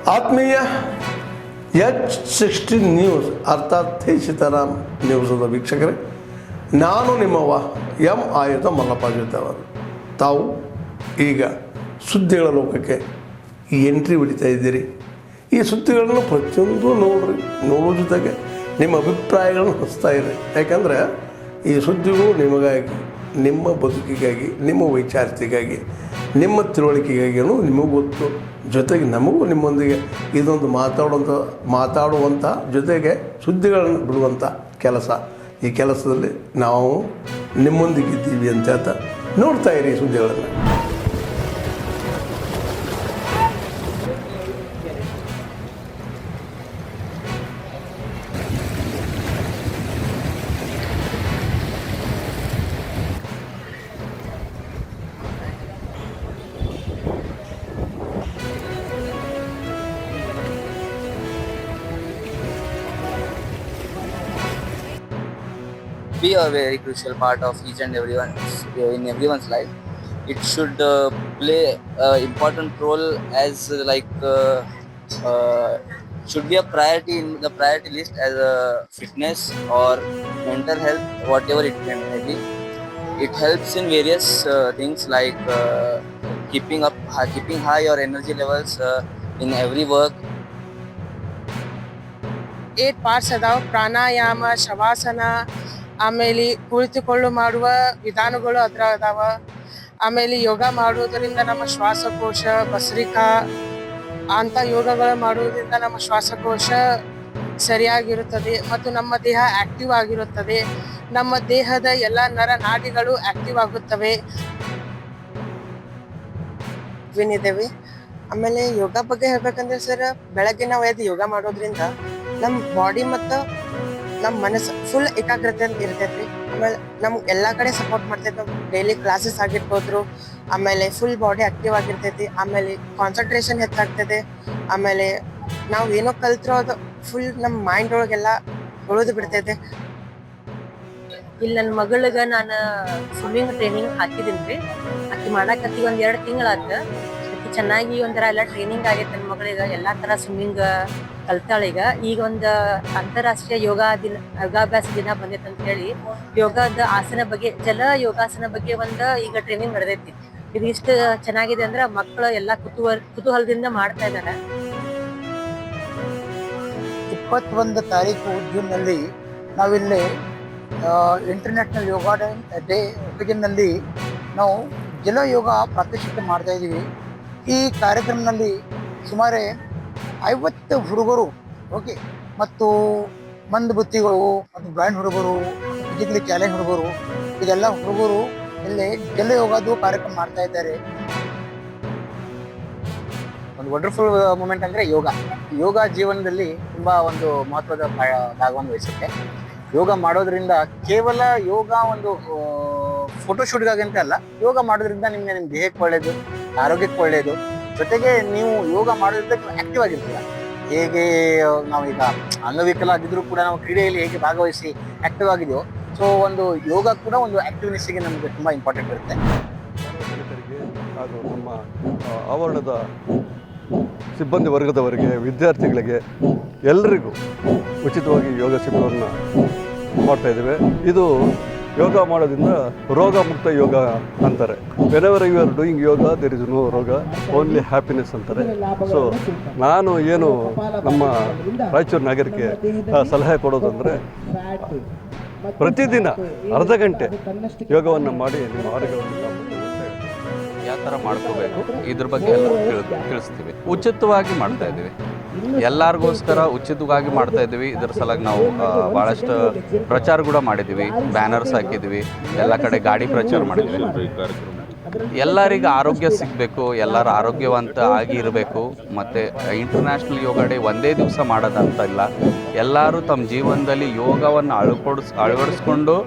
ಆತ್ಮೀಯ H16 news ಅರ್ಥಾತ್ ಸೀತಾರಾಮ್ ನ್ಯೂಸದ ವೀಕ್ಷಕರೇ, ನಾನು ನಿಮ್ಮವ ಎಂ ಆಯುಧ ಮಲ್ಲಪ್ಪ ಜೊತೆವರು. ತಾವು ಈಗ ಸುದ್ದಿಗಳ ಲೋಕಕ್ಕೆ ಎಂಟ್ರಿ ಹೊಡಿತಾ ಇದ್ದೀರಿ. ಈ ಸುದ್ದಿಗಳನ್ನು ಪ್ರತಿಯೊಂದು ನೋಡೋ ಜೊತೆಗೆ ನಿಮ್ಮ ಅಭಿಪ್ರಾಯಗಳನ್ನು ಹಚ್ತಾ ಇರಿ. ಯಾಕಂದರೆ ಈ ಸುದ್ದಿಗಳು ನಿಮಗಾಗಿ, ನಿಮ್ಮ ಬದುಕಿಗಾಗಿ, ನಿಮ್ಮ ವೈಚಾರಿಕೆಗಾಗಿ, ನಿಮ್ಮ ತಿಳುವಳಿಕೆಗಾಗಿಯೂ ನಿಮಗೂ ಗೊತ್ತು. ಜೊತೆಗೆ ನಮಗೂ ನಿಮ್ಮೊಂದಿಗೆ ಇದೊಂದು ಮಾತಾಡುವಂಥ ಜೊತೆಗೆ ಸುದ್ದಿಗಳನ್ನು ಬಿಡುವಂಥ ಕೆಲಸ. ಈ ಕೆಲಸದಲ್ಲಿ ನಾವು ನಿಮ್ಮೊಂದಿಗಿದ್ದೀವಿ ಅಂತ ಹೇಳ್ತಾ ನೋಡ್ತಾ ಇರಿ ಸುದ್ದಿಗಳನ್ನು. Be a very crucial part of each and everyone's life. It should play an important role as should be a priority in the priority list as a fitness or mental health, whatever it can be. It helps in various things like keeping high your energy levels in every work. 8 parts ಅದಾವ. ಪ್ರಾಣಾಯಾಮ, ಶವಾಸನ, ಆಮೇಲೆ ಕುಳಿತುಕೊಳ್ಳು ಮಾಡುವ ವಿಧಾನಗಳು ಅದ್ರ ಅದಾವ. ಆಮೇಲೆ ಯೋಗ ಮಾಡುವುದರಿಂದ ನಮ್ಮ ಶ್ವಾಸಕೋಶ, ಭಸ್ರಿಕಾ ಅಂಥ ಯೋಗಗಳು ಮಾಡುವುದರಿಂದ ನಮ್ಮ ಶ್ವಾಸಕೋಶ ಸರಿಯಾಗಿರುತ್ತದೆ ಮತ್ತು ನಮ್ಮ ದೇಹ ಆ್ಯಕ್ಟಿವ್ ಆಗಿರುತ್ತದೆ. ನಮ್ಮ ದೇಹದ ಎಲ್ಲ ನರನಾಡಿಗಳು ಆ್ಯಕ್ಟಿವ್ ಆಗುತ್ತವೆ. ಏನಿದ್ದೇವೆ. ಆಮೇಲೆ ಯೋಗ ಬಗ್ಗೆ ಹೇಳ್ಬೇಕಂದ್ರೆ ಸರ್, ಬೆಳಗ್ಗೆ ನಾವು ಎದ್ದು ಯೋಗ ಮಾಡೋದ್ರಿಂದ ನಮ್ಮ ಬಾಡಿ ಮತ್ತು ನಮ್ಮ ಮನಸ್ಸು ಫುಲ್ ಏಕಾಗ್ರತೆ ಅಂತ ಇರ್ತೈತ್ರಿ. ಆಮೇಲೆ ನಮ್ಗೆ ಎಲ್ಲ ಕಡೆ ಸಪೋರ್ಟ್ ಮಾಡ್ತೈತೆ. ನಾವು ಡೈಲಿ ಕ್ಲಾಸಸ್ ಆಗಿರ್ಬೋದ್ರು, ಆಮೇಲೆ ಫುಲ್ ಬಾಡಿ ಆಕ್ಟಿವ್ ಆಗಿರ್ತೈತಿ. ಆಮೇಲೆ ಕಾನ್ಸಂಟ್ರೇಷನ್ ಹೆಚ್ಚಾಗ್ತದೆ. ಆಮೇಲೆ ನಾವು ಏನೋ ಕಲ್ತ್ರೋ ಅದು ಫುಲ್ ನಮ್ಮ ಮೈಂಡ್ ಒಳಗೆಲ್ಲ ಉಳಿದು ಬಿಡ್ತೈತೆ. ಇಲ್ಲಿ ನನ್ನ ಮಗಳಿಗೆ ನಾನು ಸ್ವಿಮ್ಮಿಂಗ್ ಟ್ರೈನಿಂಗ್ ಹಾಕಿದ್ದೀನಿ ರೀ. ಆಕೆ ಮಾಡಾಕತ್ತಿ 1-2 ತಿಂಗಳಾಯ್ತು. ಆಕೆ ಚೆನ್ನಾಗಿ ಒಂಥರ ಎಲ್ಲ ಟ್ರೈನಿಂಗ್ ಆಗೈತೆ. ನನ್ನ ಮಗಳಿಗೆ ಎಲ್ಲ ಥರ ಸ್ವಿಮ್ಮಿಂಗ್ ಕಲ್ತಾಳೀಗ. ಈಗ ಒಂದು ಅಂತಾರಾಷ್ಟ್ರೀಯ ಯೋಗಾಭ್ಯಾಸ ದಿನ ಬಂದೈತೆ ಅಂತ ಹೇಳಿ ಯೋಗದ ಆಸನ ಬಗ್ಗೆ, ಜಲ ಯೋಗಾಸನ ಬಗ್ಗೆ ಈಗ ಟ್ರೈನಿಂಗ್ ನಡೆದೈತಿ. ಇದು ಇಷ್ಟು ಚೆನ್ನಾಗಿದೆ ಅಂದ್ರೆ ಮಕ್ಕಳು ಎಲ್ಲ ಕುತೂಹಲದಿಂದ ಮಾಡ್ತಾ ಇದ್ದಾರೆ. 21 ತಾರೀಕು ಜೂನ್ನಲ್ಲಿ ನಾವಿಲ್ಲಿ ಇಂಟರ್ನ್ಯಾಷನಲ್ ಯೋಗ ಡೇ ಒಟ್ಟಿಗಿನಲ್ಲಿ ನಾವು ಜಲ ಯೋಗ ಪ್ರಾತ್ಯಕ್ಷಿಕೆ ಮಾಡ್ತಾ ಇದ್ದೀವಿ. ಈ ಕಾರ್ಯಕ್ರಮದಲ್ಲಿ ಸುಮಾರು 50 ಹುಡುಗರು ಮತ್ತು ಮಂದಬುದ್ಧಿಗಳು ಮತ್ತು ಬ್ಲೈಂಡ್ ಹುಡುಗರು, ಫಿಸಿಕಲಿ ಚಾಲೆಂಜ್ ಹುಡುಗರು, ಇದೆಲ್ಲ ಹುಡುಗರು ಇಲ್ಲಿ ಜಲ ಯೋಗದ್ದು ಕಾರ್ಯಕ್ರಮ ಮಾಡ್ತಾ ಇದ್ದಾರೆ. ಒಂದು ವಂಡರ್ಫುಲ್ ಮೂಮೆಂಟ್ ಅಂದರೆ ಯೋಗ ಜೀವನದಲ್ಲಿ ತುಂಬ ಒಂದು ಮಹತ್ವದ ಭಾಗವನ್ನು ವಹಿಸುತ್ತೆ. ಯೋಗ ಮಾಡೋದ್ರಿಂದ ಕೇವಲ ಯೋಗ ಒಂದು ಫೋಟೋಶೂಟ್ಗಾಗಿ ಅಂತ ಅಲ್ಲ, ಯೋಗ ಮಾಡೋದ್ರಿಂದ ನಿಮ್ಮ ದೇಹಕ್ಕೆ ಒಳ್ಳೆಯದು, ಆರೋಗ್ಯಕ್ಕೆ ಒಳ್ಳೆಯದು. ಜೊತೆಗೆ ನೀವು ಯೋಗ ಮಾಡೋದ್ರಿಂದ ಆಕ್ಟಿವ್ ಆಗಿರ್ತೀರ. ಹೇಗೆ ನಾವೀಗ ಅಂಗವಿಕಲ ಆಗಿದ್ರೂ ಕೂಡ ನಾವು ಕ್ರೀಡೆಯಲ್ಲಿ ಹೇಗೆ ಭಾಗವಹಿಸಿ ಆಕ್ಟಿವ್ ಆಗಿದೆಯೋ, ಸೊ ಒಂದು ಯೋಗ ಕೂಡ ಒಂದು ಆಕ್ಟಿವ್ನೆಸ್ಸಿಗೆ ನಮಗೆ ತುಂಬ ಇಂಪಾರ್ಟೆಂಟ್ ಇರುತ್ತೆ. ಹಾಗೂ ನಮ್ಮ ಆವರಣದ ಸಿಬ್ಬಂದಿ ವರ್ಗದವರಿಗೆ, ವಿದ್ಯಾರ್ಥಿಗಳಿಗೆ ಎಲ್ಲರಿಗೂ ಉಚಿತವಾಗಿ ಯೋಗ ಶಿಬಿರವನ್ನು ಮಾಡ್ತಾಯಿದ್ದೇವೆ. ಇದು ಯೋಗ ಮಾಡೋದ್ರಿಂದ ರೋಗ ಮುಕ್ತ ಯೋಗ ಅಂತಾರೆ. Whenever you are doing yoga there is no roga, only happiness ಅಂತಾರೆ. ಸೊ ನಾನು ಏನು ನಮ್ಮ ರಾಯಚೂರು ನಾಗರಿಕೆ ಸಲಹೆ ಕೊಡೋದಂದರೆ, ಪ್ರತಿದಿನ ಅರ್ಧ ಗಂಟೆ ಯೋಗವನ್ನು ಮಾಡಿ ನಿಮ್ಮ ಆರೋಗ್ಯವನ್ನು ಯಾವ ಥರ ಮಾಡ್ಕೋಬೇಕು ಇದ್ರ ಬಗ್ಗೆ ಎಲ್ಲ ತಿಳಿಸ್ತೀವಿ. ಉಚಿತವಾಗಿ ಮಾಡ್ತಾ ಇದ್ದೀವಿ, ಎಲ್ಲರಿಗೋಸ್ಕರ ಉಚಿತವಾಗಿ ಮಾಡ್ತಾ ಇದ್ದೀವಿ. ಇದರ ಸಲುವಾಗಿ ನಾವು ಭಾಳಷ್ಟು ಪ್ರಚಾರ ಕೂಡ ಮಾಡಿದ್ದೀವಿ, ಬ್ಯಾನರ್ಸ್ ಹಾಕಿದ್ದೀವಿ, ಎಲ್ಲ ಕಡೆ ಗಾಡಿ ಪ್ರಚಾರ ಮಾಡಿದ್ದೀವಿ. ಎಲ್ಲರಿಗೂ ಆರೋಗ್ಯ ಸಿಗಬೇಕು, ಎಲ್ಲರೂ ಆರೋಗ್ಯವಂತ ಆಗಿ ಇರಬೇಕು. ಮತ್ತು ಇಂಟರ್ನ್ಯಾಷನಲ್ ಯೋಗ ಡೇ ಒಂದೇ ದಿವಸ ಮಾಡೋದಂತ ಇಲ್ಲ, ಎಲ್ಲರೂ ತಮ್ಮ ಜೀವನದಲ್ಲಿ ಯೋಗವನ್ನು ಅಳವಡಿಸ್ಕೊಂಡು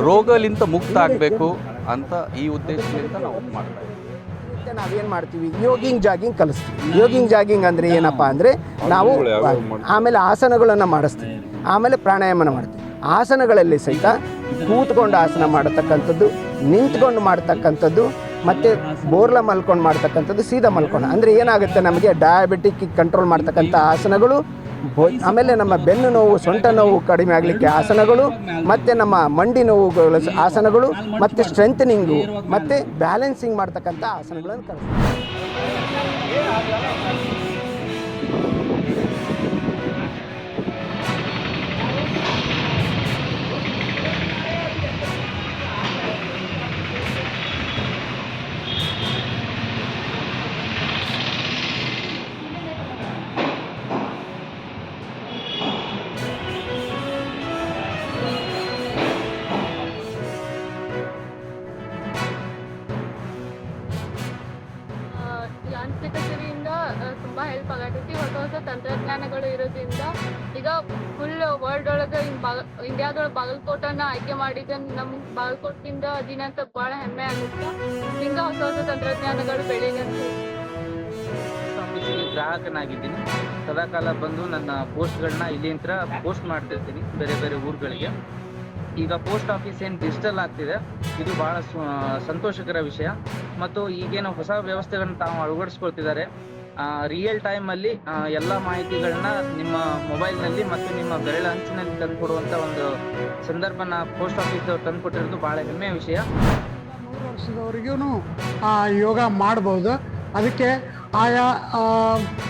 ರೋಗಲಿಂದ ಮುಕ್ತ ಆಗಬೇಕು ಅಂತ ಈ ಉದ್ದೇಶದಿಂದ ನಾವು ಮಾಡ್ತಾ ಇದ್ದೀವಿ. ನಾವೇನು ಮಾಡ್ತೀವಿ, ಯೋಗಿಂಗ್ ಜಾಗಿಂಗ್ ಕಲಿಸ್ತೀವಿ. ಯೋಗಿಂಗ್ ಜಾಗಿಂಗ್ ಅಂದರೆ ಏನಪ್ಪ ಅಂದರೆ, ನಾವು ಆಮೇಲೆ ಆಸನಗಳನ್ನು ಮಾಡಿಸ್ತೀವಿ, ಆಮೇಲೆ ಪ್ರಾಣಾಯಾಮನ ಮಾಡ್ತೀವಿ. ಆಸನಗಳಲ್ಲಿ ಸಹಿತ ಕೂತ್ಕೊಂಡು ಆಸನ ಮಾಡತಕ್ಕಂಥದ್ದು, ನಿಂತ್ಕೊಂಡು ಮಾಡ್ತಕ್ಕಂಥದ್ದು, ಮತ್ತು ಬೋರ್ಲ ಮಲ್ಕೊಂಡು ಮಾಡ್ತಕ್ಕಂಥದ್ದು ಸೀದಾ ಮಲ್ಕೊಂಡು. ಅಂದರೆ ಏನಾಗುತ್ತೆ, ನಮಗೆ ಡಯಾಬಿಟಿಕ್ ಕಂಟ್ರೋಲ್ ಮಾಡ್ತಕ್ಕಂಥ ಆಸನಗಳು, ಆಮೇಲೆ ನಮ್ಮ ಬೆನ್ನು ನೋವು, ಸೊಂಟ ನೋವು ಕಡಿಮೆ ಆಗಲಿಕ್ಕೆ ಆಸನಗಳು, ಮತ್ತು ನಮ್ಮ ಮಂಡಿ ನೋವುಗಳ ಆಸನಗಳು, ಮತ್ತು ಸ್ಟ್ರೆಂಥನಿಂಗು ಮತ್ತು ಬ್ಯಾಲೆನ್ಸಿಂಗ್ ಮಾಡ್ತಕ್ಕಂಥ ಆಸನಗಳನ್ನು ಕಲಿಸ್ತೀವಿ. ಯಾಂತ್ರಿಕತೆಯಿಂದ ತುಂಬ ಹೆಲ್ಪ್ ಆಗತೈತಿ. ಹೊಸ ಹೊಸ ತಂತ್ರಜ್ಞಾನಗಳು ಇರೋದ್ರಿಂದ ಈಗ ಫುಲ್ ವರ್ಲ್ಡ್ ಒಳಗೆ ಇಂಡಿಯಾದೊಳಗೆ ಬಾಗಲಕೋಟನ ಆಯ್ಕೆ ಮಾಡಿದ ನಮ್ಮ ಬಾಗಲಕೋಟಿಂದ ಅದಿನಂತ ಭಾಳ ಹೆಮ್ಮೆ ಆಗುತ್ತೆ. ಹಿಂಗ ಹೊಸ ಹೊಸ ತಂತ್ರಜ್ಞಾನಗಳು ಬೆಳೀಲಂತ ಗ್ರಾಹಕನಾಗಿದ್ದೀನಿ. ಸದಾಕಾಲ ಬಂದು ನನ್ನ ಪೋಸ್ಟ್ಗಳನ್ನ ಇಲ್ಲಿಂದ ಪೋಸ್ಟ್ ಮಾಡ್ತಿರ್ತೀನಿ ಬೇರೆ ಬೇರೆ ಊರುಗಳಿಗೆ. ಈಗ ಪೋಸ್ಟ್ ಆಫೀಸ್ ಏನು ಡಿಜಿಟಲ್ ಆಗ್ತಿದೆ, ಇದು ಭಾಳ ಸಂತೋಷಕರ ವಿಷಯ. ಮತ್ತು ಈಗೇನು ಹೊಸ ವ್ಯವಸ್ಥೆಗಳನ್ನ ತಾವು ಅಳವಡಿಸ್ಕೊಳ್ತಿದ್ದಾರೆ. ರಿಯಲ್ ಟೈಮಲ್ಲಿ ಎಲ್ಲ ಮಾಹಿತಿಗಳನ್ನ ನಿಮ್ಮ ಮೊಬೈಲ್ನಲ್ಲಿ ಮತ್ತು ನಿಮ್ಮ ಬೆರಳ ಅಂಚಿನಲ್ಲಿ ತಂದುಕೊಡುವಂಥ ಒಂದು ಸಂದರ್ಭನ ಪೋಸ್ಟ್ ಆಫೀಸ್ ತಂದುಕೊಟ್ಟಿರೋದು ಭಾಳ ಹೆಮ್ಮೆಯ ವಿಷಯ. 3 ವರ್ಷದವರೆಗೂ ಯೋಗ ಮಾಡ್ಬೋದು. ಅದಕ್ಕೆ ಆಯಾ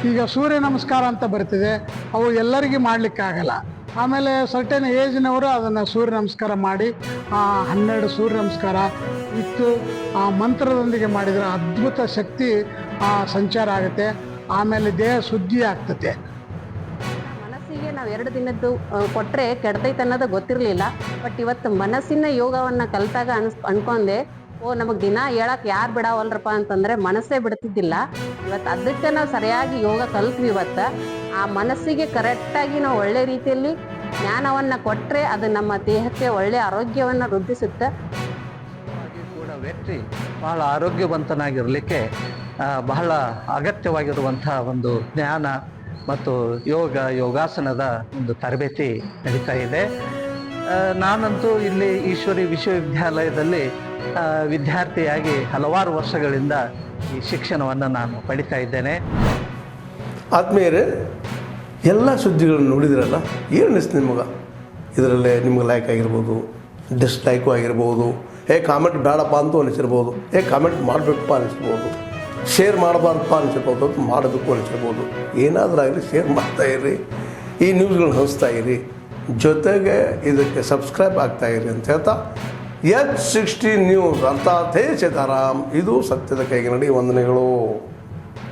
ಈಗ ಸೂರ್ಯ ನಮಸ್ಕಾರ ಅಂತ ಬರ್ತಿದೆ, ಅವು ಎಲ್ಲರಿಗೂ ಮಾಡಲಿಕ್ಕಾಗಲ್ಲ. ಆಮೇಲೆ ಸರ್ಟೆನ್ ಏಜ್ನವರು ಅದನ್ನು ಸೂರ್ಯ ನಮಸ್ಕಾರ ಮಾಡಿ 12 ಸೂರ್ಯ ನಮಸ್ಕಾರ ಇತ್ತು ಮಂತ್ರದೊಂದಿಗೆ ಮಾಡಿದರೆ ಅದ್ಭುತ ಶಕ್ತಿ ಸಂಚಾರ ಆಗುತ್ತೆ. ಆಮೇಲೆ ದೇಹ ಶುದ್ಧಿ ಆಗ್ತದೆ. ಮನಸ್ಸಿಗೆ ನಾವು 2 ದಿನದ್ದು ಕೊಟ್ಟರೆ ಕೆಡ್ತೈತೆ ಅನ್ನೋದು ಗೊತ್ತಿರಲಿಲ್ಲ. ಬಟ್ ಇವತ್ತು ಮನಸ್ಸಿನ ಯೋಗವನ್ನು ಕಲಿತಾಗ ಅನ್ಕೊಂಡೆ, ನಮಗೆ ದಿನ ಹೇಳಕ್ಕೆ ಯಾರು ಬಿಡವಲ್ರಪ್ಪ ಅಂತಂದರೆ ಮನಸ್ಸೇ ಬಿಡ್ತಿದ್ದಿಲ್ಲ. ಇವತ್ತು ಅದಕ್ಕೆ ನಾವು ಸರಿಯಾಗಿ ಯೋಗ ಕಲ್ತ್ವಿ. ಇವತ್ತು ಆ ಮನಸ್ಸಿಗೆ ಕರೆಕ್ಟಾಗಿ ನಾವು ಒಳ್ಳೆ ರೀತಿಯಲ್ಲಿ ಜ್ಞಾನವನ್ನು ಕೊಟ್ಟರೆ ಅದು ನಮ್ಮ ದೇಹಕ್ಕೆ ಒಳ್ಳೆಯ ಆರೋಗ್ಯವನ್ನು ವೃದ್ಧಿಸುತ್ತೆ. ಕೂಡ ವ್ಯಕ್ತಿ ಬಹಳ ಆರೋಗ್ಯವಂತನಾಗಿರಲಿಕ್ಕೆ ಬಹಳ ಅಗತ್ಯವಾಗಿರುವಂಥ ಒಂದು ಜ್ಞಾನ ಮತ್ತು ಯೋಗಾಸನದ ಒಂದು ತರಬೇತಿ ನಡೀತಾ ಇದೆ. ನಾನಂತೂ ಇಲ್ಲಿ ಈಶ್ವರಿ ವಿಶ್ವವಿದ್ಯಾಲಯದಲ್ಲಿ ವಿದ್ಯಾರ್ಥಿಯಾಗಿ ಹಲವಾರು ವರ್ಷಗಳಿಂದ ಈ ಶಿಕ್ಷಣವನ್ನು ನಾನು ಪಡಿತಾ ಇದ್ದೇನೆ. ಆದ್ಮೇಲೆ ಎಲ್ಲ ಸುದ್ದಿಗಳನ್ನು ನೋಡಿದ್ರಲ್ಲ, ಏನು ಅನಿಸ್ತು ನಿಮಗೆ? ಇದರಲ್ಲೇ ನಿಮ್ಗೆ ಲೈಕ್ ಆಗಿರ್ಬೋದು, ಡಿಸ್ಲೈಕು ಆಗಿರ್ಬೋದು, ಕಾಮೆಂಟ್ ಬೇಡಪ್ಪ ಅಂತೂ ಅನಿಸಿರ್ಬೋದು, ಕಾಮೆಂಟ್ ಮಾಡಬೇಕಪ್ಪ ಅನಿಸಿರ್ಬೋದು, ಶೇರ್ ಮಾಡಬಾರ್ದಪ್ಪ ಅನಿಸಿರ್ಬೋದು, ಅಥವಾ ಮಾಡಬೇಕು ಅನಿಸಿರ್ಬೋದು. ಏನಾದರೂ ಆಗಲಿ ಶೇರ್ ಮಾಡ್ತಾಯಿರಿ, ಈ ನ್ಯೂಸ್ಗಳನ್ನ ಹಂಚ್ತಾ ಇರಿ, ಜೊತೆಗೆ ಇದಕ್ಕೆ ಸಬ್ಸ್ಕ್ರೈಬ್ ಆಗ್ತಾಯಿರಿ ಅಂತ ಹೇಳ್ತಾ H16 ನ್ಯೂಸ್ ಅರ್ಥಾತ್ ಹೇ ಸೀತಾರಾಮ್, ಇದು ಸತ್ಯದ ಕೈಗೆ ನಡಿ. ವಂದನೆಗಳು.